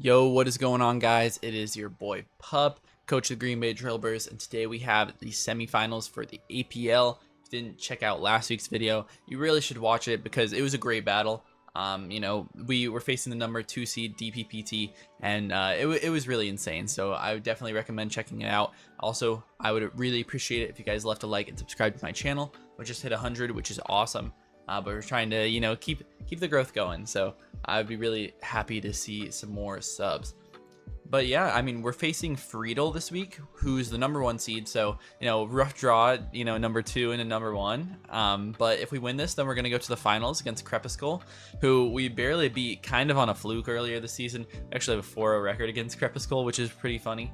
Yo, what is going on, guys? It is your boy Pup, coach of the Green Bay Trailblazers, and today we have the semifinals for the APL. If you didn't check out last week's video, you really should watch it because it was a great battle. We were facing the number 2 seed DPPT, and it was really insane. So I would definitely recommend checking it out. Also, I would really appreciate it if you guys left a like and subscribe to my channel. We just hit 100, which is awesome. But we're trying to, keep the growth going. So I'd be really happy to see some more subs. But yeah, I mean, we're facing Freetle this week, who's the number 1 seed. So, rough draw, number 2 and a number 1. But if we win this, then we're going to go to the finals against Crepuscule, who we barely beat kind of on a fluke earlier this season. We actually have a 4-0 record against Crepuscule, which is pretty funny.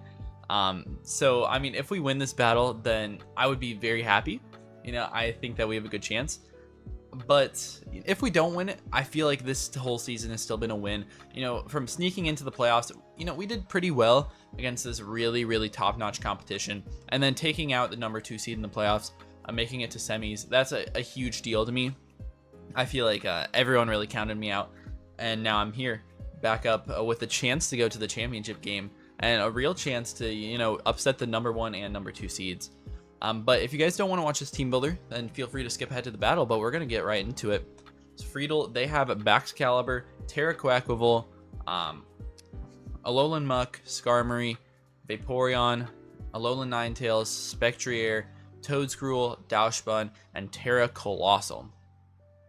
So, I mean, if we win this battle, then I would be very happy. I think that we have a good chance. But if we don't win it, I feel like this whole season has still been a win. From sneaking into the playoffs, we did pretty well against this really, really top-notch competition. And then taking out the number 2 seed in the playoffs, making it to semis, that's a huge deal to me. I feel like everyone really counted me out. And now I'm here, back up with a chance to go to the championship game. And a real chance to, upset the number 1 and number 2 seeds. But if you guys don't want to watch this team builder, then feel free to skip ahead to the battle, but we're going to get right into it. So Freetle, they have Baxcalibur, Terraquaquival, Alolan Muck, Skarmory, Vaporeon, Alolan Ninetales, Spectrier, Toedscruel, Douchbun, and Terra Colossal.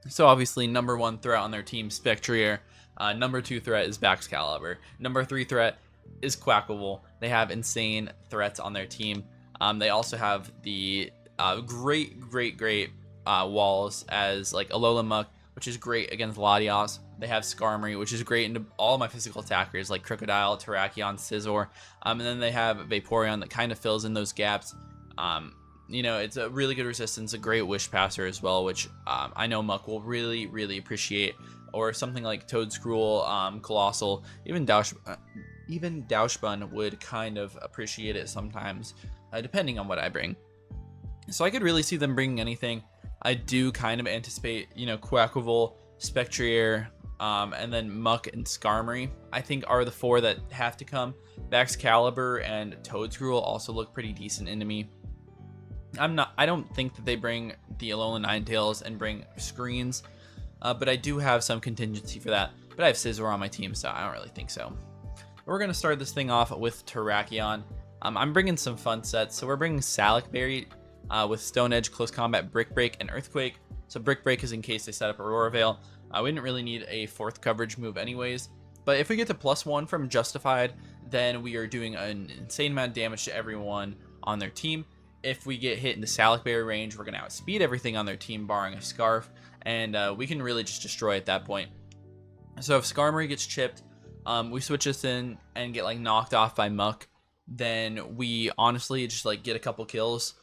So obviously number 1 threat on their team, Spectrier. Number 2 threat is Baxcalibur. Number 3 threat is Quackable. They have insane threats on their team. They also have the great walls as like Alolan Muck, which is great against Latios. They have Skarmory, which is great into all my physical attackers like Crocodile, Terrakion, Scizor. And then they have Vaporeon that kind of fills in those gaps. It's a really good resistance, a great Wish Passer as well, which I know Muck will really, really appreciate. Or something like Toedscruel, Colossal, even Douchbun would kind of appreciate it sometimes. Depending on what I bring. So I could really see them bringing anything. I do kind of anticipate, Quackable, Spectrier, and then Muck and Skarmory, I think are the 4 that have to come. Baxcalibur and Toedscruel also look pretty decent into me. I don't think that they bring the Alolan Ninetales and bring screens, but I do have some contingency for that. But I have Scizor on my team, so I don't really think so. We're going to start this thing off with Terrakion. I'm bringing some fun sets. So we're bringing Salic Berry with Stone Edge, Close Combat, Brick Break, and Earthquake. So Brick Break is in case they set up Aurora Veil. We didn't really need a 4th coverage move anyways. But if we get to +1 from Justified, then we are doing an insane amount of damage to everyone on their team. If we get hit in the Salic Berry range, we're going to outspeed everything on their team, barring a Scarf. And we can really just destroy at that point. So if Skarmory gets chipped, we switch this in and get knocked off by Muck. Then we honestly just get a couple kills,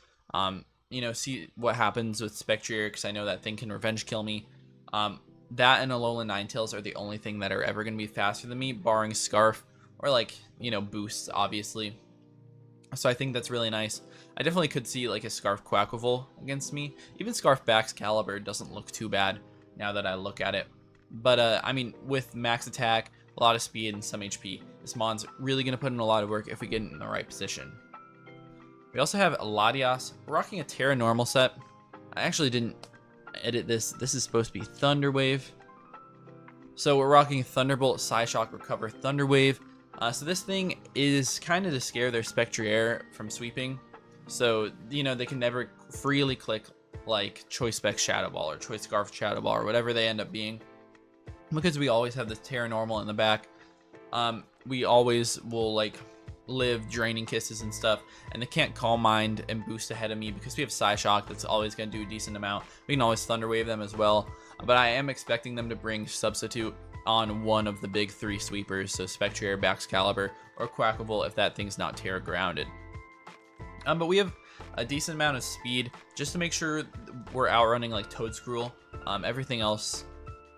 see what happens with Spectrier, because I know that thing can revenge kill me. That and Alolan Ninetales are the only thing that are ever going to be faster than me, barring Scarf or boosts, obviously. So I think that's really nice. I definitely could see a Scarf Quackable against me. Even Scarf Baxcalibur doesn't look too bad now that I look at it. But I mean, with max attack, a lot of speed, and some HP, this mon's really going to put in a lot of work if we get in the right position. We also have Latios. We're rocking a Terra Normal set. I actually didn't edit this. This is supposed to be Thunder Wave. So we're rocking Thunderbolt, Psyshock, Recover, Thunder Wave. So this thing is kind of to scare their Spectrier from sweeping. So, they can never freely click Choice Spec Shadow Ball or Choice Scarf Shadow Ball or whatever they end up being. Because we always have this Terra Normal in the back, we always will live Draining Kisses and stuff, and they can't Calm Mind and boost ahead of me because we have Psyshock that's always going to do a decent amount. We can always Thunder Wave them as well, but I am expecting them to bring Substitute on one of the big 3 sweepers, so Spectrier, Baxcalibur, or Quackable if that thing's not Terra grounded. But we have a decent amount of speed just to make sure we're outrunning Toedscruel. Everything else,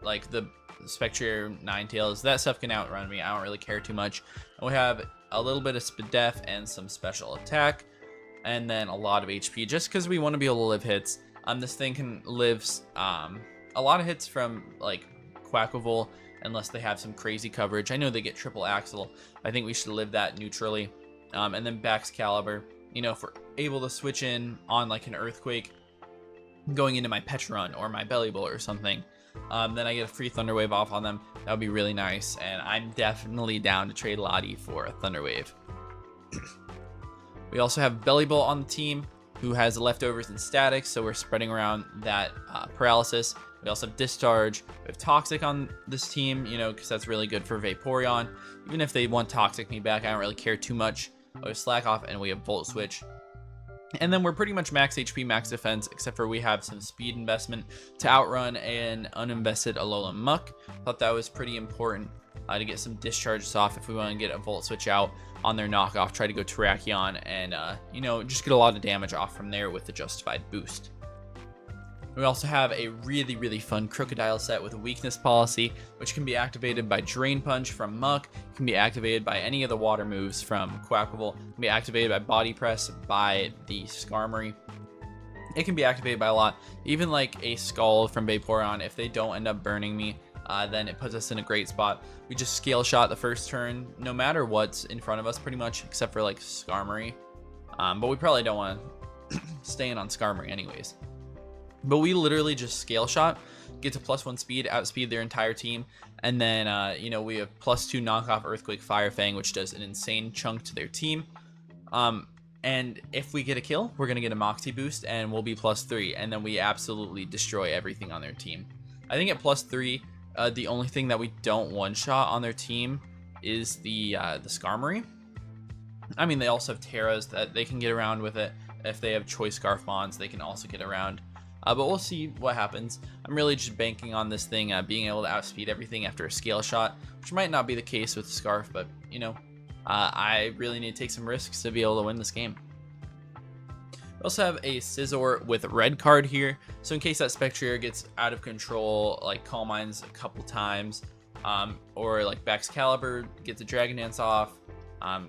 the Spectrier, Ninetales, that stuff can outrun me. I don't really care too much. And we have a little bit of Spadef and some special attack, and then a lot of HP just because we want to be able to live hits. This thing can live a lot of hits from Quackable unless they have some crazy coverage. I know they get triple axle. I think we should live that neutrally. And then Baxcalibur, you know, if we're able to switch in on like an Earthquake going into my Petron or my Belly Bolt or something, then I get a free Thunder Wave off on them. That would be really nice, and I'm definitely down to trade Lottie for a Thunder Wave. We also have Belly Bolt on the team, who has leftovers and statics, so we're spreading around that paralysis. We also have Discharge. We have Toxic on this team, you know, because that's really good for Vaporeon. Even if they want Toxic me back, I don't really care too much. We have Slack Off, and we have Volt Switch. And then we're pretty much max HP, max defense, except for we have some speed investment to outrun an uninvested Alolan Muck. Thought that was pretty important to get some discharges off if we want to get a Volt Switch out on their knockoff, try to go Terrakion, and, you know, just get a lot of damage off from there with the Justified boost. We also have a really, really fun Crocodile set with a weakness policy, which can be activated by Drain Punch from Muck, can be activated by any of the water moves from Quaquaval, can be activated by Body Press by the Skarmory. It can be activated by a lot, even like a Scald from Vaporeon. If they don't end up burning me, then it puts us in a great spot. We just Scale Shot the first turn, no matter what's in front of us pretty much, except for like Skarmory. But we probably don't want to stay in on Skarmory anyways. But we literally just Scale Shot, get to +1 speed, outspeed their entire team, and then, you know, we have +2 knockoff Earthquake Fire Fang, which does an insane chunk to their team. And if we get a kill, we're going to get a Moxie boost, and we'll be +3, and then we absolutely destroy everything on their team. I think at +3, the only thing that we don't one-shot on their team is the Skarmory. I mean, they also have Terras that they can get around with it. If they have Choice Scarf Bonds, they can also get around. But we'll see what happens. I'm really just banking on this thing being able to outspeed everything after a Scale Shot, which might not be the case with Scarf, but, you know, I really need to take some risks to be able to win this game. We also have a Scizor with red card here, so in case that Spectrier gets out of control, like Calm Minds a couple times, or like Baxcalibur gets a Dragon Dance off,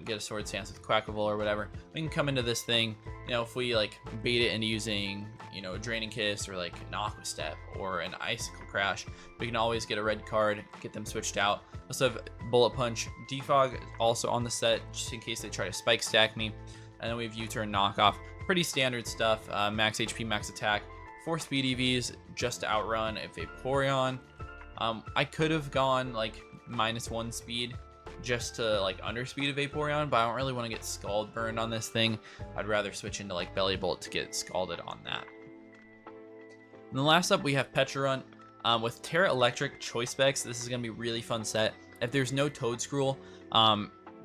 get a Sword Stance with Quaquaval or whatever, we can come into this thing, you know, if we like bait it into using, you know, a Draining Kiss or like an Aqua Step or an Icicle Crash, we can always get a red card, get them switched out. Also have Bullet Punch, Defog also on the set, just in case they try to Spike Stack me. And then we have U-Turn Knockoff, pretty standard stuff, max HP, max attack, 4 speed EVs just to outrun a Vaporeon. I could have gone like -1 speed just to like underspeed a Vaporeon, but I don't really want to get Scald burned on this thing. I'd rather switch into like Belly Bolt to get scalded on that. And then last up we have Pecharunt with Terra Electric Choice Specs. This is going to be a really fun set. If there's no Toedscruel,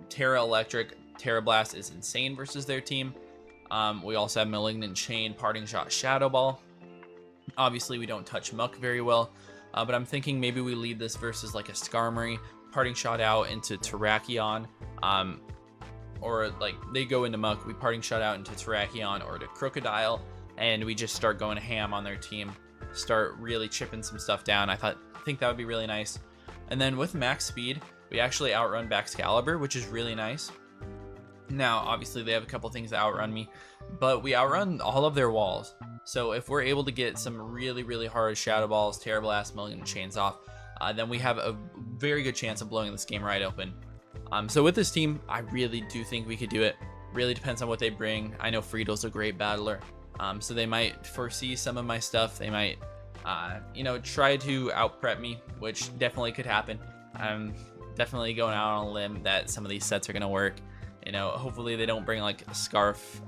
Terra Electric Terra Blast is insane versus their team. We also have Malignant Chain, Parting Shot, Shadow Ball. Obviously we don't touch Muck very well, but I'm thinking maybe we lead this versus like a Skarmory, Parting Shot out into Terrakion, or like they go into Muck, we Parting Shot out into Terrakion or to Crocodile, and we just start going ham on their team, start really chipping some stuff down. I think that would be really nice. And then with max speed, we actually outrun Baxcalibur, which is really nice. Now, obviously, they have a couple things that outrun me, but we outrun all of their walls. So if we're able to get some really, really hard Shadow Balls, Terra Blast, Malignant Chains off, then we have a very good chance of blowing this game right open. So with this team, I really do think we could do it. Really depends on what they bring. I know Freetle's a great battler, so they might foresee some of my stuff. They might, you know, try to out-prep me, which definitely could happen. I'm definitely going out on a limb that some of these sets are going to work. You know, hopefully they don't bring like a Scarf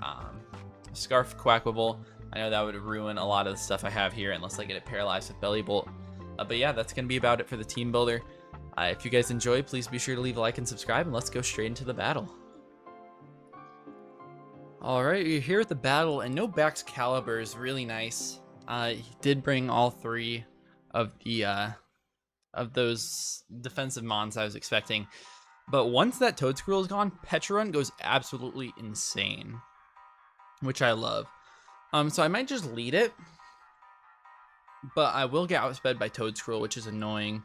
Quaquaval. I know that would ruin a lot of the stuff I have here unless I get it paralyzed with Belly Bolt. But yeah, that's going to be about it for the team builder. If you guys enjoy, please be sure to leave a like and subscribe, and let's go straight into the battle. Alright, you're here at the battle, and no Baxcalibur is really nice. He did bring all 3 of the of those defensive mons I was expecting. But once that Toedscruel is gone, Pecharunt goes absolutely insane, which I love. So I might just lead it, but I will get outsped by Toedscruel, which is annoying.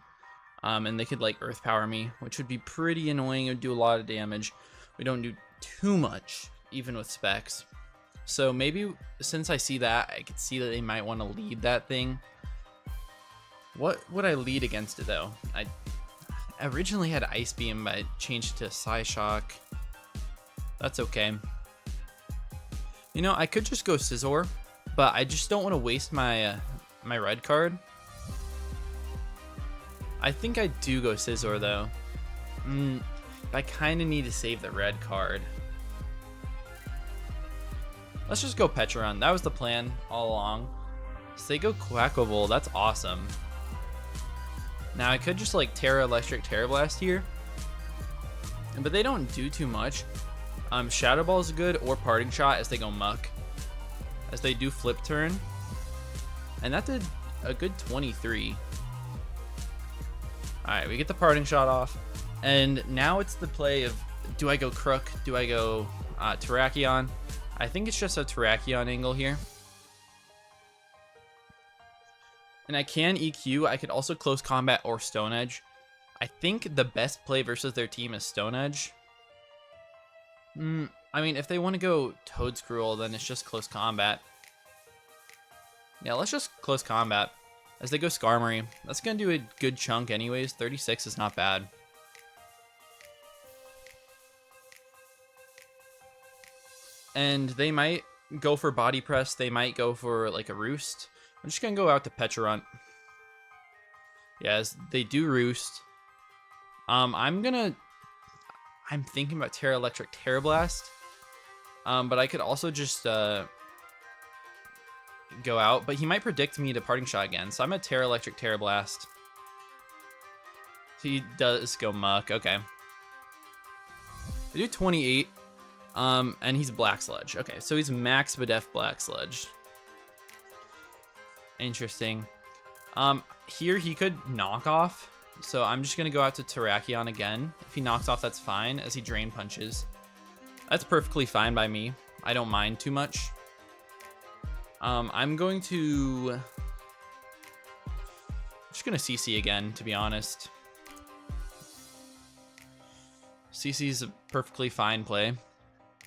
And they could like Earth Power me, which would be pretty annoying. It would do a lot of damage. We don't do too much, even with specs. So maybe since I see that, I could see that they might want to lead that thing. What would I lead against it though? I I originally had Ice Beam, but I changed it to Psyshock. That's okay. You know, I could just go Scizor, but I just don't want to waste my my red card. I think I do go Scizor though. I kind of need to save the red card. Let's just go Petron. That was the plan all along. So they go Quackable. That's awesome. Now I could just like Terra Electric Terra Blast here, but they don't do too much. Shadow Ball is good, or Parting Shot as they go Muck, as they do Flip Turn, and that did a good 23. All right, we get the Parting Shot off, and now it's the play of, do I go KROOK? Do I go Terrakion? I think it's just a Terrakion angle here. And I can EQ. I could also Close Combat or Stone Edge. I think the best play versus their team is Stone Edge. I mean, if they want to go Toedscruel, then it's just Close Combat. Yeah, let's just Close Combat. As they go Skarmory. That's going to do a good chunk anyways. 36 is not bad. And they might go for Body Press. They might go for like a Roost. I'm just going to go out to Pecharunt. Yes, they do Roost. I'm thinking about Terra Electric Terra Blast. But I could also just go out. But he might predict me to Parting Shot again. So I'm at Terra Electric Terra Blast. He does go Muck. Okay. I do 28. And he's Black Sludge. Okay, so he's Max Badef Black Sludge. Interesting. Here he could knock off. So I'm just going to go out to Terrakion again. If he knocks off, that's fine, as he Drain Punches. That's perfectly fine by me. I don't mind too much. I'm going to... just going to CC again, to be honest. CC's a perfectly fine play.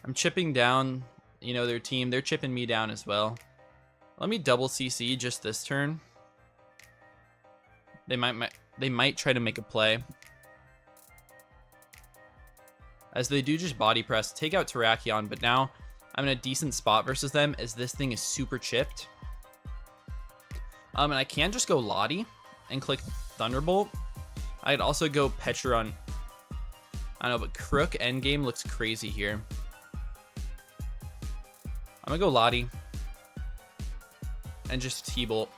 I'm chipping down, you know, their team. They're chipping me down as well. Let me double CC just this turn. They might try to make a play. As they do just Body Press, take out Terrakion, but now I'm in a decent spot versus them as this thing is super chipped. And I can just go Lottie and click Thunderbolt. I'd also go Pecharunt. I don't know, but KROOK endgame looks crazy here. I'm gonna go Lottie and just T-Bolt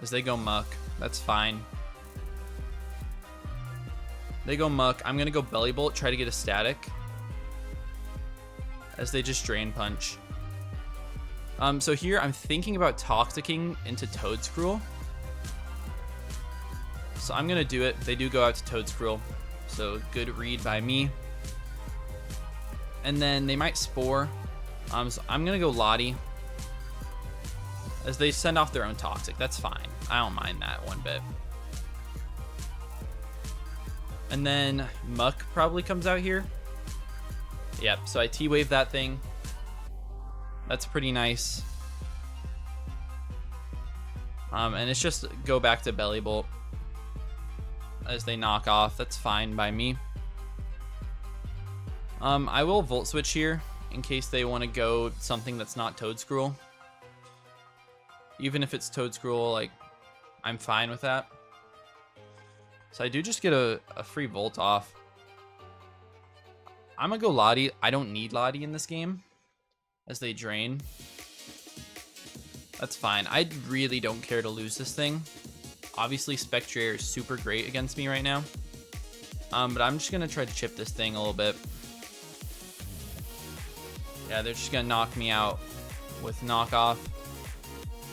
as they go Muck. That's fine. They go Muck. I'm gonna go Belly Bolt, try to get a static as they just Drain Punch. So here I'm thinking about Toxicking into Toedscruel. So I'm gonna do it. They do go out to Toedscruel, so good read by me. And then they might Spore. So I'm gonna go Lottie as they send off their own Toxic. That's fine. I don't mind that one bit. And then Muck probably comes out here. Yep, so I T-Wave that thing. That's pretty nice. And it's just go back to Belly Bolt as they knock off. That's fine by me. I will Volt Switch here in case they want to go something that's not Toedscruel. Even if it's Toedscruel, like, I'm fine with that. So I do just get a free Volt off. I'm gonna go Lottie. I don't need Lottie in this game as they Drain. That's fine. I really don't care to lose this thing. Obviously, Spectrier is super great against me right now. But I'm just gonna try to chip this thing a little bit. Yeah, they're just gonna knock me out with knockoff.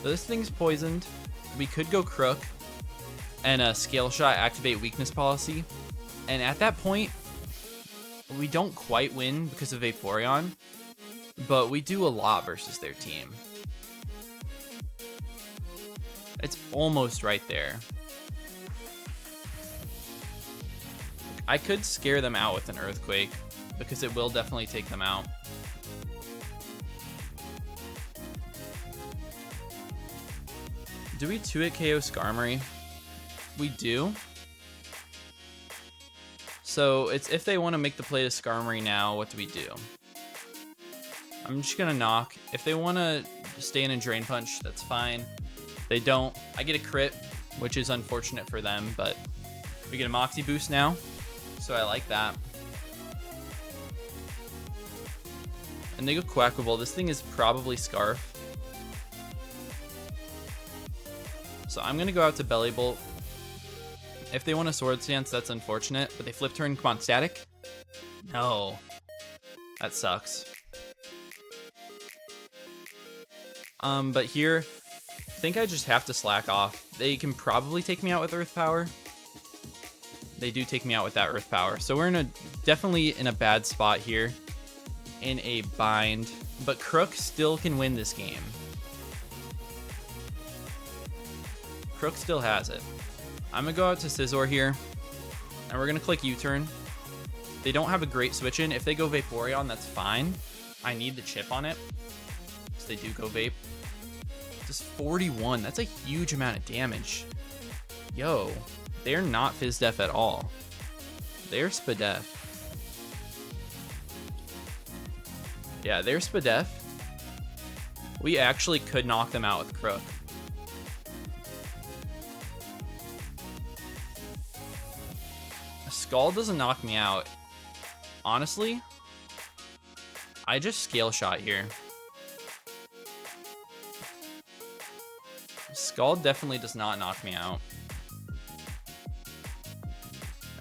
So this thing's poisoned. We could go KROOK and a Scale Shot activate Weakness Policy. And at that point, we don't quite win because of Vaporeon, but we do a lot versus their team. It's almost right there. I could scare them out with an Earthquake because it will definitely take them out. Do we 2-hit KO Skarmory? We do. So it's if they want to make the play to Skarmory now, what do we do? I'm just gonna knock. If they want to stay in a Drain Punch, that's fine. If they don't, I get a crit, which is unfortunate for them, but we get a Moxie boost now, so I like that. And they go Quackable. This thing is probably Scarf. So I'm gonna go out to Belly Bolt. If they want a Sword Stance, that's unfortunate, but they flip turn. Come on, Static. No, that sucks. But here, I think I just have to slack off. They can probably take me out with Earth Power. They do take me out with that Earth Power. So we're definitely in a bad spot here. In a bind. But KROOK still can win this game. KROOK still has it. I'm going to go out to Scizor here. And we're going to click U-turn. They don't have a great switch in. If they go Vaporeon, that's fine. I need the chip on it. So they do go Vape. Just 41. That's a huge amount of damage. Yo, they're not Fizz Def at all. They're Spadef. Yeah, they're Spadef. We actually could knock them out with KROOK. Scald doesn't knock me out. Honestly, I just Scale Shot here. Scald definitely does not knock me out.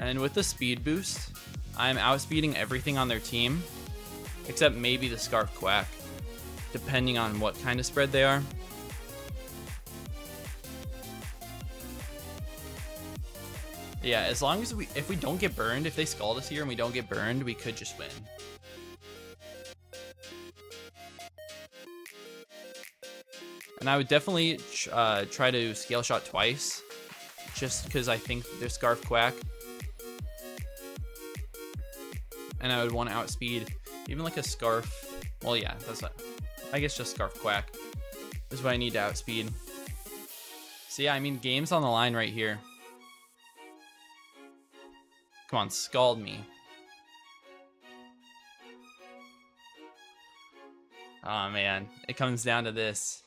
And with the speed boost, I'm outspeeding everything on their team, except maybe the Scarf Quack, depending on what kind of spread they are. Yeah, as long as if we don't get burned, if they Scald us here and we don't get burned, we could just win. And I would definitely try to Scale Shot twice, just because I think they're Scarf Quack. And I would want to outspeed even like a Scarf. Well, yeah, that's what, I guess just Scarf Quack is what I need to outspeed. So yeah, I mean, game's on the line right here. Come on, Scald me. Oh man, it comes down to this.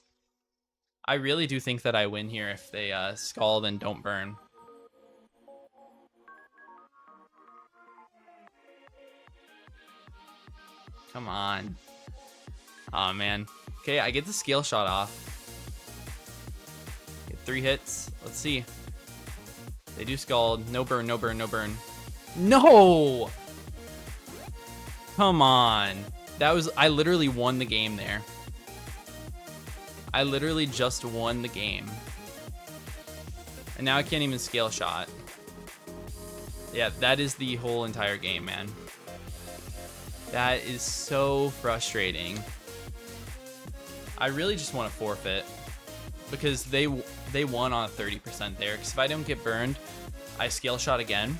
I really do think that I win here if they Scald and don't burn. Come on. Oh man. Okay, I get the Scale Shot off. Get 3 hits. Let's see. They do Scald. No burn, no burn, no burn. No! Come on. That was, I literally won the game there. I literally just won the game. And now I can't even Scale Shot. Yeah, that is the whole entire game, man. That is so frustrating. I really just want to forfeit. Because they won on a 30% there. Because if I don't get burned, I Scale Shot again.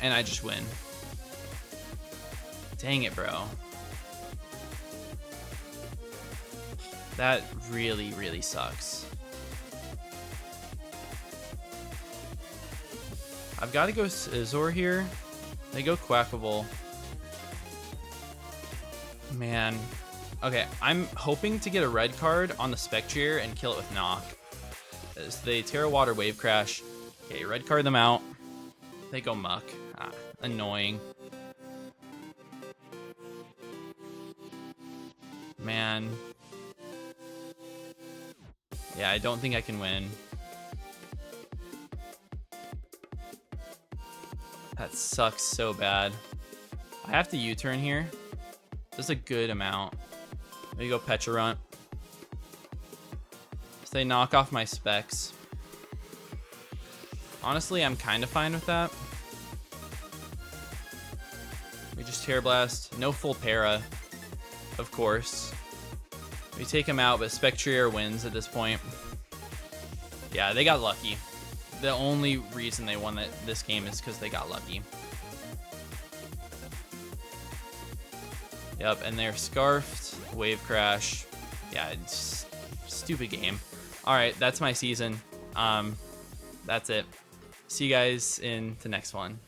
And I just win. Dang it, bro. That really, really sucks. I've got to go Scizor here. They go Quackable. Man. Okay, I'm hoping to get a red card on the Spectrier and kill it with Knock. As they Terra Water Wave Crash. Okay, red card them out. They go Muck. Ah, annoying. Man. Yeah, I don't think I can win. That sucks so bad. I have to U-turn here. That's a good amount. There you go, Pecharunt. So they knock off my specs. Honestly, I'm kind of fine with that. We just Terra Blast. No full para, of course. We take him out, but Spectrier wins at this point. Yeah, they got lucky. The only reason they won this game is because they got lucky. Yep, and they're Scarfed. Wave Crash. Yeah, it's stupid game. Alright, that's my season. That's it. See you guys in the next one.